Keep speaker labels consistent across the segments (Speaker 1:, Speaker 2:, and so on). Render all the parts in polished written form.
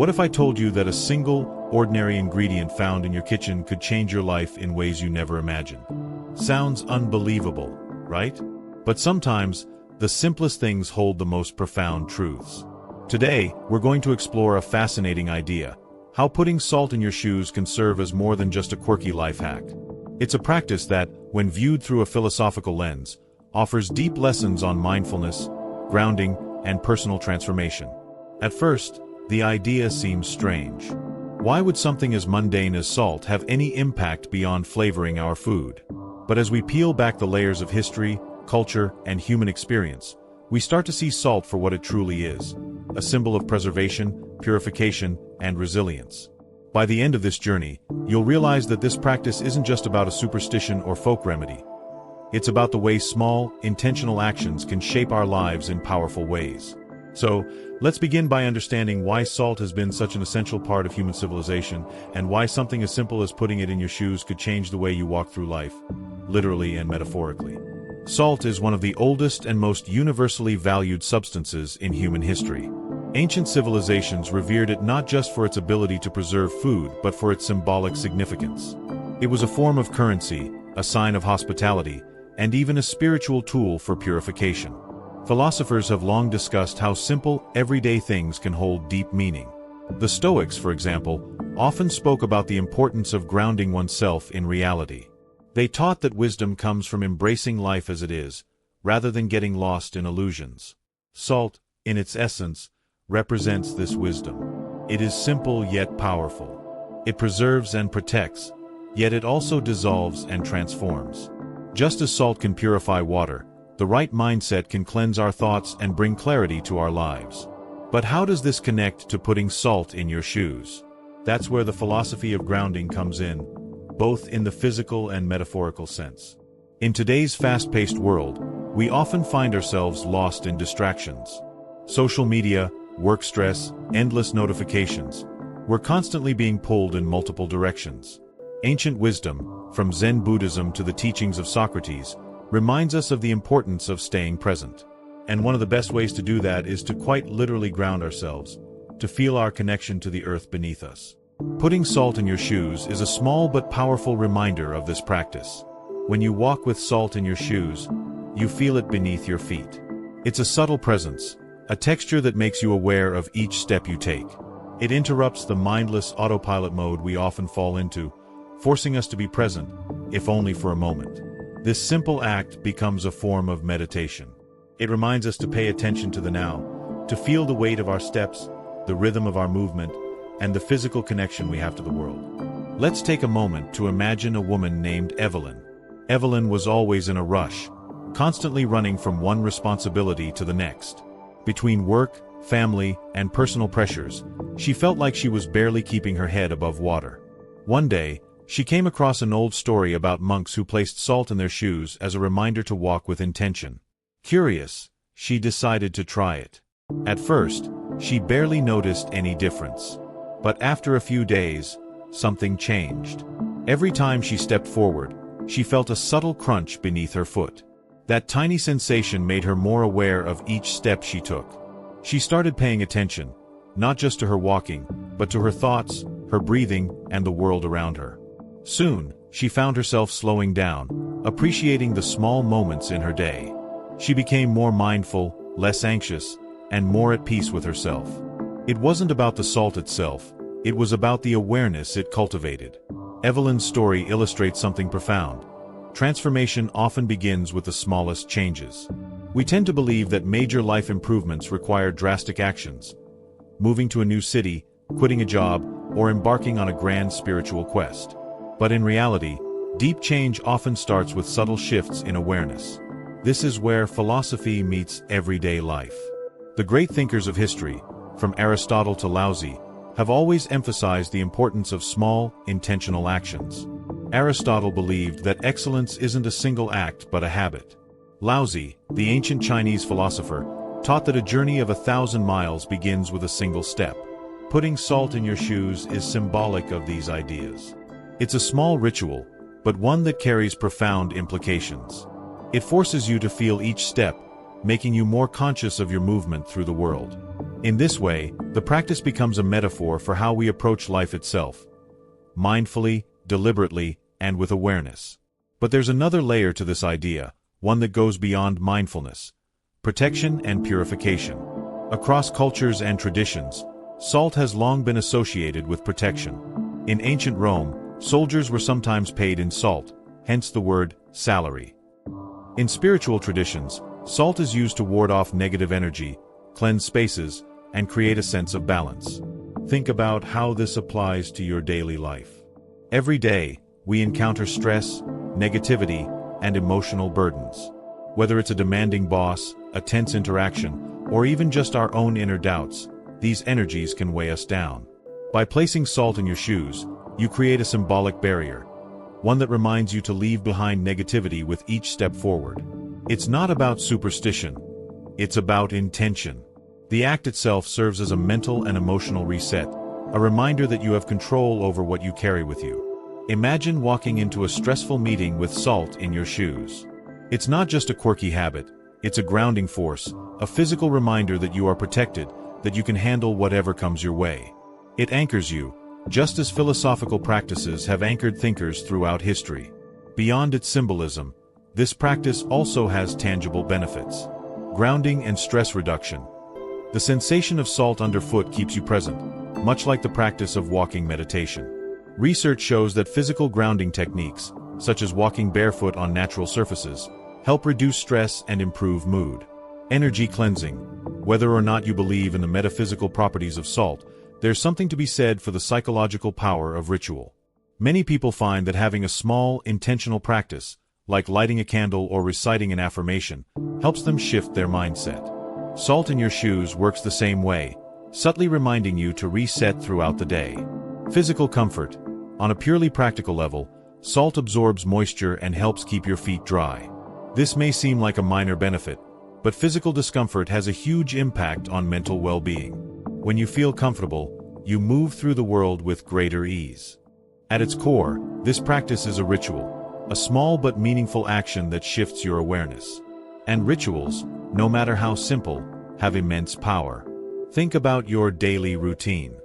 Speaker 1: What if I told you that a single, ordinary ingredient found in your kitchen could change your life in ways you never imagined? Sounds unbelievable, right? But sometimes, the simplest things hold the most profound truths. Today, we're going to explore a fascinating idea: how putting salt in your shoes can serve as more than just a quirky life hack. It's a practice that, when viewed through a philosophical lens, offers deep lessons on mindfulness, grounding, and personal transformation. At first, the idea seems strange. Why would something as mundane as salt have any impact beyond flavoring our food? But as we peel back the layers of history, culture, and human experience, we start to see salt for what it truly is: a symbol of preservation, purification, and resilience. By the end of this journey, you'll realize that this practice isn't just about a superstition or folk remedy. It's about the way small, intentional actions can shape our lives in powerful ways. So, let's begin by understanding why salt has been such an essential part of human civilization, and why something as simple as putting it in your shoes could change the way you walk through life, literally and metaphorically. Salt is one of the oldest and most universally valued substances in human history. Ancient civilizations revered it not just for its ability to preserve food, but for its symbolic significance. It was a form of currency, a sign of hospitality, and even a spiritual tool for purification. Philosophers have long discussed how simple, everyday things can hold deep meaning. The Stoics, for example, often spoke about the importance of grounding oneself in reality. They taught that wisdom comes from embracing life as it is, rather than getting lost in illusions. Salt, in its essence, represents this wisdom. It is simple yet powerful. It preserves and protects, yet it also dissolves and transforms. Just as salt can purify water, the right mindset can cleanse our thoughts and bring clarity to our lives. But how does this connect to putting salt in your shoes? That's where the philosophy of grounding comes in, both in the physical and metaphorical sense. In today's fast-paced world, we often find ourselves lost in distractions. Social media, work stress, endless notifications. We're constantly being pulled in multiple directions. Ancient wisdom, from Zen Buddhism to the teachings of Socrates, reminds us of the importance of staying present. And one of the best ways to do that is to quite literally ground ourselves, to feel our connection to the earth beneath us. Putting salt in your shoes is a small but powerful reminder of this practice. When you walk with salt in your shoes, you feel it beneath your feet. It's a subtle presence, a texture that makes you aware of each step you take. It interrupts the mindless autopilot mode we often fall into, forcing us to be present, if only for a moment. This simple act becomes a form of meditation. It reminds us to pay attention to the now, to feel the weight of our steps, the rhythm of our movement, and the physical connection we have to the world. Let's take a moment to imagine a woman named Evelyn. Evelyn was always in a rush, constantly running from one responsibility to the next. Between work, family, and personal pressures, she felt like she was barely keeping her head above water. One day, she came across an old story about monks who placed salt in their shoes as a reminder to walk with intention. Curious, she decided to try it. At first, she barely noticed any difference. But after a few days, something changed. Every time she stepped forward, she felt a subtle crunch beneath her foot. That tiny sensation made her more aware of each step she took. She started paying attention, not just to her walking, but to her thoughts, her breathing, and the world around her. Soon, she found herself slowing down, appreciating the small moments in her day. She became more mindful, less anxious, and more at peace with herself. It wasn't about the salt itself, it was about the awareness it cultivated. Evelyn's story illustrates something profound. Transformation often begins with the smallest changes. We tend to believe that major life improvements require drastic actions: moving to a new city, quitting a job, or embarking on a grand spiritual quest. But in reality, deep change often starts with subtle shifts in awareness. This is where philosophy meets everyday life. The great thinkers of history, from Aristotle to Laozi, have always emphasized the importance of small, intentional actions. Aristotle believed that excellence isn't a single act but a habit. Laozi, the ancient Chinese philosopher, taught that a journey of 1,000 miles begins with a single step. Putting salt in your shoes is symbolic of these ideas. It's a small ritual, but one that carries profound implications. It forces you to feel each step, making you more conscious of your movement through the world. In this way, the practice becomes a metaphor for how we approach life itself, mindfully, deliberately, and with awareness. But there's another layer to this idea, one that goes beyond mindfulness: protection and purification. Across cultures and traditions, salt has long been associated with protection. In ancient Rome, soldiers were sometimes paid in salt, hence the word salary. In spiritual traditions, salt is used to ward off negative energy, cleanse spaces, and create a sense of balance. Think about how this applies to your daily life. Every day, we encounter stress, negativity, and emotional burdens. Whether it's a demanding boss, a tense interaction, or even just our own inner doubts, these energies can weigh us down. By placing salt in your shoes, you create a symbolic barrier, one that reminds you to leave behind negativity with each step forward. It's not about superstition, it's about intention. The act itself serves as a mental and emotional reset, a reminder that you have control over what you carry with you. Imagine walking into a stressful meeting with salt in your shoes. It's not just a quirky habit, it's a grounding force, a physical reminder that you are protected, that you can handle whatever comes your way. It anchors you, just as philosophical practices have anchored thinkers throughout history. Beyond its symbolism, this practice also has tangible benefits: grounding and stress reduction. The sensation of salt underfoot keeps you present, much like the practice of walking meditation. Research shows that physical grounding techniques, such as walking barefoot on natural surfaces, help reduce stress and improve mood. Energy cleansing. Whether or not you believe in the metaphysical properties of salt, there's something to be said for the psychological power of ritual. Many people find that having a small, intentional practice, like lighting a candle or reciting an affirmation, helps them shift their mindset. Salt in your shoes works the same way, subtly reminding you to reset throughout the day. Physical comfort. On a purely practical level, salt absorbs moisture and helps keep your feet dry. This may seem like a minor benefit, but physical discomfort has a huge impact on mental well-being. When you feel comfortable, you move through the world with greater ease. At its core, this practice is a ritual, a small but meaningful action that shifts your awareness. And rituals, no matter how simple, have immense power. Think about your daily routine.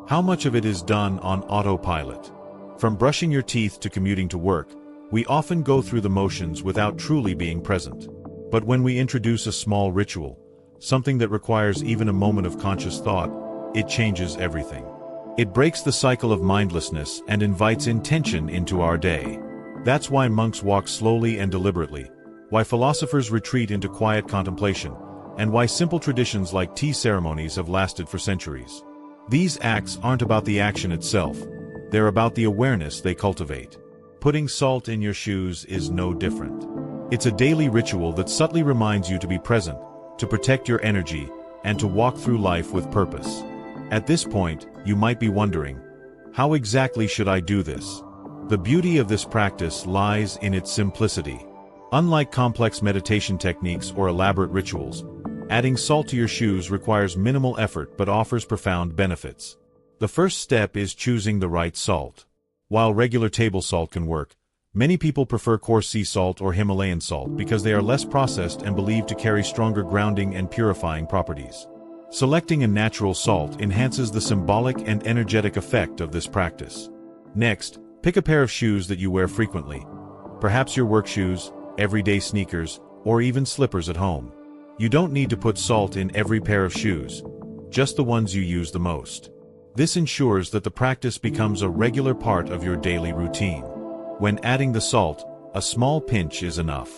Speaker 1: How much of it is done on autopilot? From brushing your teeth to commuting to work, we often go through the motions without truly being present. But when we introduce a small ritual, something that requires even a moment of conscious thought, it changes everything. It breaks the cycle of mindlessness and invites intention into our day. That's why monks walk slowly and deliberately, why philosophers retreat into quiet contemplation, and why simple traditions like tea ceremonies have lasted for centuries. These acts aren't about the action itself, they're about the awareness they cultivate. Putting salt in your shoes is no different. It's a daily ritual that subtly reminds you to be present, to protect your energy, and to walk through life with purpose. At this point, you might be wondering, how exactly should I do this? The beauty of this practice lies in its simplicity. Unlike complex meditation techniques or elaborate rituals, adding salt to your shoes requires minimal effort but offers profound benefits. The first step is choosing the right salt. While regular table salt can work, many people prefer coarse sea salt or Himalayan salt because they are less processed and believed to carry stronger grounding and purifying properties. Selecting a natural salt enhances the symbolic and energetic effect of this practice. Next, pick a pair of shoes that you wear frequently. Perhaps your work shoes, everyday sneakers, or even slippers at home. You don't need to put salt in every pair of shoes, just the ones you use the most. This ensures that the practice becomes a regular part of your daily routine. When adding the salt, a small pinch is enough.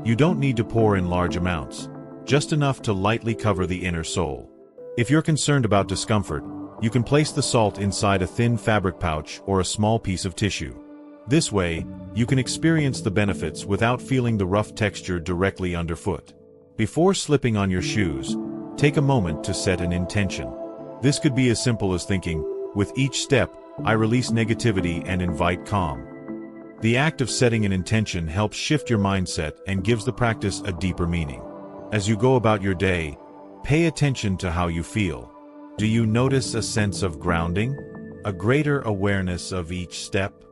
Speaker 1: You don't need to pour in large amounts, just enough to lightly cover the inner sole. If you're concerned about discomfort, you can place the salt inside a thin fabric pouch or a small piece of tissue. This way, you can experience the benefits without feeling the rough texture directly underfoot. Before slipping on your shoes, take a moment to set an intention. This could be as simple as thinking, with each step, I release negativity and invite calm. The act of setting an intention helps shift your mindset and gives the practice a deeper meaning. As you go about your day, pay attention to how you feel. Do you notice a sense of grounding? A greater awareness of each step?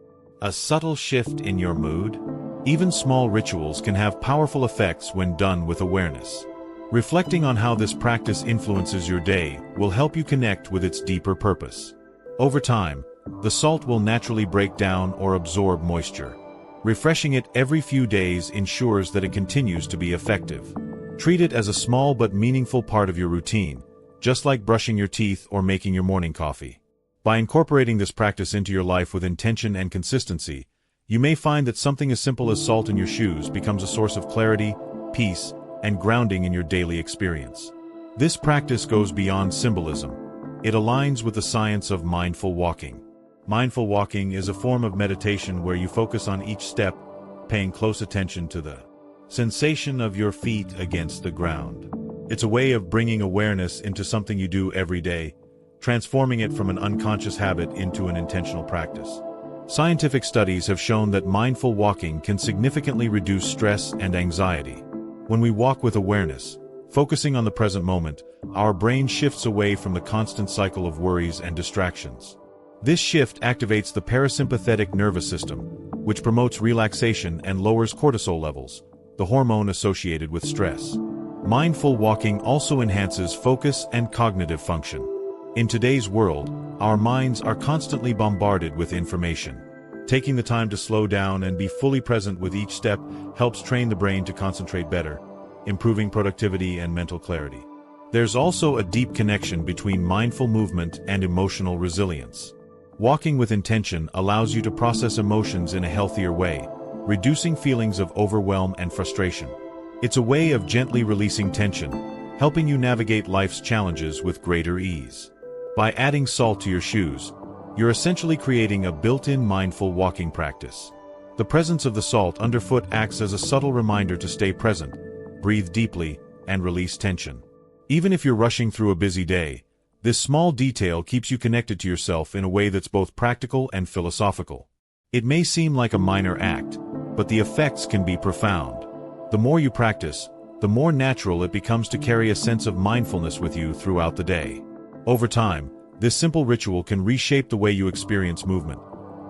Speaker 1: A subtle shift in your mood? Even small rituals can have powerful effects when done with awareness. Reflecting on how this practice influences your day will help you connect with its deeper purpose. Over time, the salt will naturally break down or absorb moisture. Refreshing it every few days ensures that it continues to be effective. Treat it as a small but meaningful part of your routine, just like brushing your teeth or making your morning coffee. By incorporating this practice into your life with intention and consistency, you may find that something as simple as salt in your shoes becomes a source of clarity, peace, and grounding in your daily experience. This practice goes beyond symbolism. It aligns with the science of mindful walking. Mindful walking is a form of meditation where you focus on each step, paying close attention to the sensation of your feet against the ground. It's a way of bringing awareness into something you do every day, transforming it from an unconscious habit into an intentional practice. Scientific studies have shown that mindful walking can significantly reduce stress and anxiety. When we walk with awareness, focusing on the present moment, our brain shifts away from the constant cycle of worries and distractions. This shift activates the parasympathetic nervous system, which promotes relaxation and lowers cortisol levels, the hormone associated with stress. Mindful walking also enhances focus and cognitive function. In today's world, our minds are constantly bombarded with information. Taking the time to slow down and be fully present with each step helps train the brain to concentrate better, improving productivity and mental clarity. There's also a deep connection between mindful movement and emotional resilience. Walking with intention allows you to process emotions in a healthier way, reducing feelings of overwhelm and frustration. It's a way of gently releasing tension, helping you navigate life's challenges with greater ease. By adding salt to your shoes, you're essentially creating a built-in mindful walking practice. The presence of the salt underfoot acts as a subtle reminder to stay present, breathe deeply, and release tension. Even if you're rushing through a busy day, this small detail keeps you connected to yourself in a way that's both practical and philosophical. It may seem like a minor act, but the effects can be profound. The more you practice, the more natural it becomes to carry a sense of mindfulness with you throughout the day. Over time, this simple ritual can reshape the way you experience movement,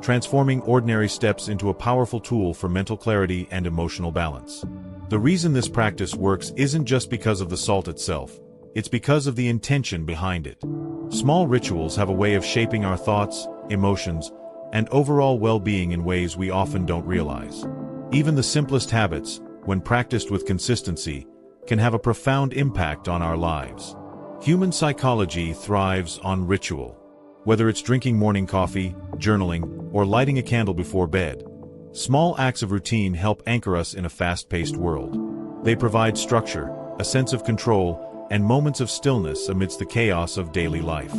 Speaker 1: transforming ordinary steps into a powerful tool for mental clarity and emotional balance. The reason this practice works isn't just because of the salt itself, it's because of the intention behind it. Small rituals have a way of shaping our thoughts, emotions, and overall well-being in ways we often don't realize. Even the simplest habits, when practiced with consistency, can have a profound impact on our lives. Human psychology thrives on ritual. Whether it's drinking morning coffee, journaling, or lighting a candle before bed, small acts of routine help anchor us in a fast-paced world. They provide structure, a sense of control, and moments of stillness amidst the chaos of daily life.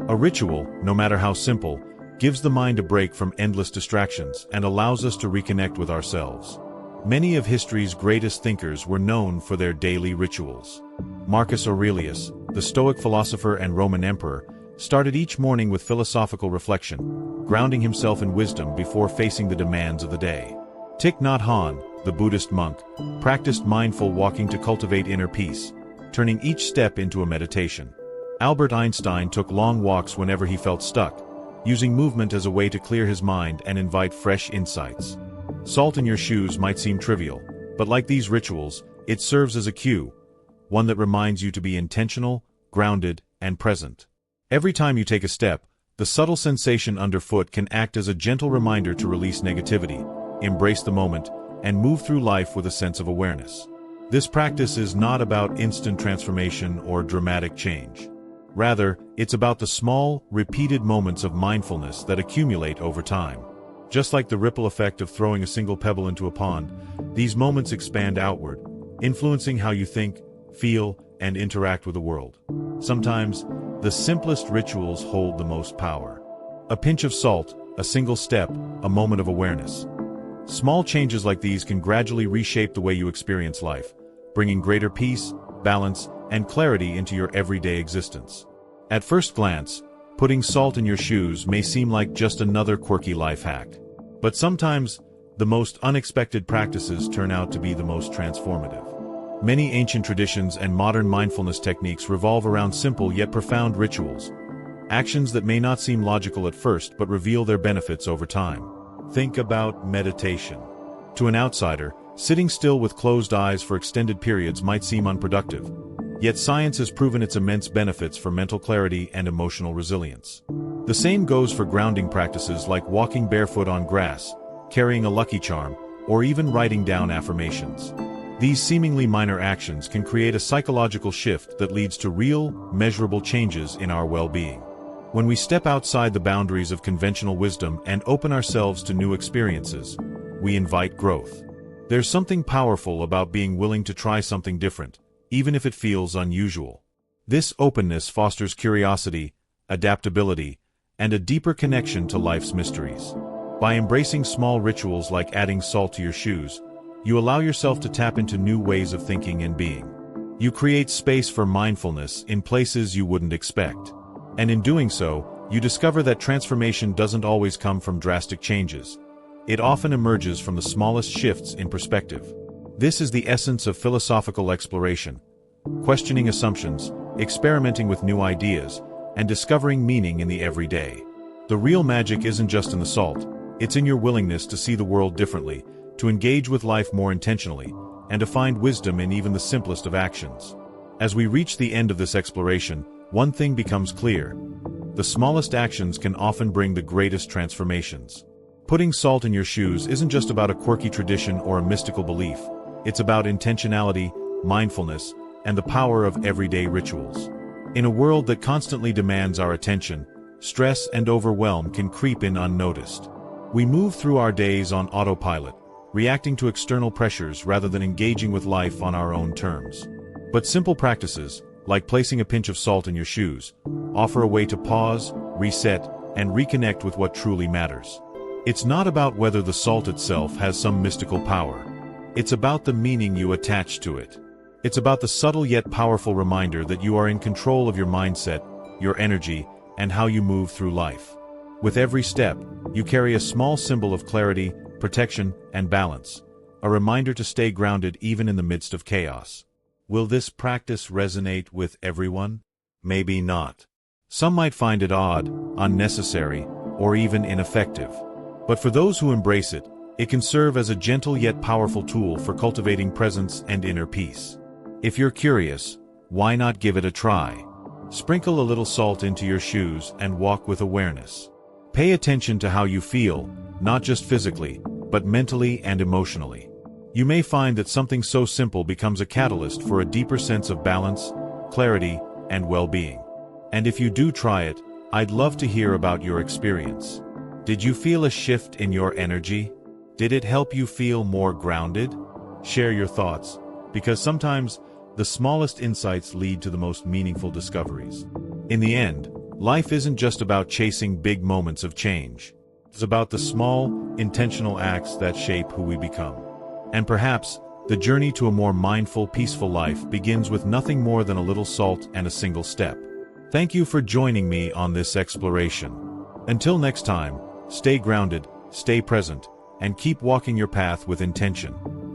Speaker 1: A ritual, no matter how simple, gives the mind a break from endless distractions and allows us to reconnect with ourselves. Many of history's greatest thinkers were known for their daily rituals. Marcus Aurelius, the Stoic philosopher and Roman emperor, started each morning with philosophical reflection, grounding himself in wisdom before facing the demands of the day. Thich Nhat Hanh, the Buddhist monk, practiced mindful walking to cultivate inner peace, turning each step into a meditation. Albert Einstein took long walks whenever he felt stuck, using movement as a way to clear his mind and invite fresh insights. Salt in your shoes might seem trivial, but like these rituals, it serves as a cue, one that reminds you to be intentional, grounded, and present. Every time you take a step, the subtle sensation underfoot can act as a gentle reminder to release negativity, embrace the moment, and move through life with a sense of awareness. This practice is not about instant transformation or dramatic change. Rather, it's about the small, repeated moments of mindfulness that accumulate over time. Just like the ripple effect of throwing a single pebble into a pond, these moments expand outward, influencing how you think, feel, and interact with the world. Sometimes, the simplest rituals hold the most power. A pinch of salt, a single step, a moment of awareness. Small changes like these can gradually reshape the way you experience life, bringing greater peace, balance, and clarity into your everyday existence. At first glance, putting salt in your shoes may seem like just another quirky life hack. But sometimes, the most unexpected practices turn out to be the most transformative. Many ancient traditions and modern mindfulness techniques revolve around simple yet profound rituals, actions that may not seem logical at first but reveal their benefits over time. Think about meditation. To an outsider, sitting still with closed eyes for extended periods might seem unproductive, yet science has proven its immense benefits for mental clarity and emotional resilience. The same goes for grounding practices like walking barefoot on grass, carrying a lucky charm, or even writing down affirmations. These seemingly minor actions can create a psychological shift that leads to real, measurable changes in our well-being. When we step outside the boundaries of conventional wisdom and open ourselves to new experiences, we invite growth. There's something powerful about being willing to try something different, even if it feels unusual. This openness fosters curiosity, adaptability, and a deeper connection to life's mysteries. By embracing small rituals like adding salt to your shoes, you allow yourself to tap into new ways of thinking and being. You create space for mindfulness in places you wouldn't expect. And in doing so, you discover that transformation doesn't always come from drastic changes. It often emerges from the smallest shifts in perspective. This is the essence of philosophical exploration: questioning assumptions, experimenting with new ideas, and discovering meaning in the everyday. The real magic isn't just in the salt, it's in your willingness to see the world differently, to engage with life more intentionally, and to find wisdom in even the simplest of actions. As we reach the end of this exploration, one thing becomes clear: the smallest actions can often bring the greatest transformations. Putting salt in your shoes isn't just about a quirky tradition or a mystical belief. It's about intentionality, mindfulness, and the power of everyday rituals. In a world that constantly demands our attention, stress and overwhelm can creep in unnoticed. We move through our days on autopilot, reacting to external pressures rather than engaging with life on our own terms. But simple practices, like placing a pinch of salt in your shoes, offer a way to pause, reset, and reconnect with what truly matters. It's not about whether the salt itself has some mystical power. It's about the meaning you attach to it. It's about the subtle yet powerful reminder that you are in control of your mindset, your energy, and how you move through life. With every step, you carry a small symbol of clarity, protection, and balance, a reminder to stay grounded even in the midst of chaos. Will this practice resonate with everyone? Maybe not. Some might find it odd, unnecessary, or even ineffective. But for those who embrace it, it can serve as a gentle yet powerful tool for cultivating presence and inner peace. If you're curious, why not give it a try? Sprinkle a little salt into your shoes and walk with awareness. Pay attention to how you feel, not just physically, but mentally and emotionally. You may find that something so simple becomes a catalyst for a deeper sense of balance, clarity, and well-being. And if you do try it, I'd love to hear about your experience. Did you feel a shift in your energy? Did it help you feel more grounded? Share your thoughts, because sometimes the smallest insights lead to the most meaningful discoveries. In the end, life isn't just about chasing big moments of change. It's about the small, intentional acts that shape who we become. And perhaps, the journey to a more mindful, peaceful life begins with nothing more than a little salt and a single step. Thank you for joining me on this exploration. Until next time, stay grounded, stay present, and keep walking your path with intention.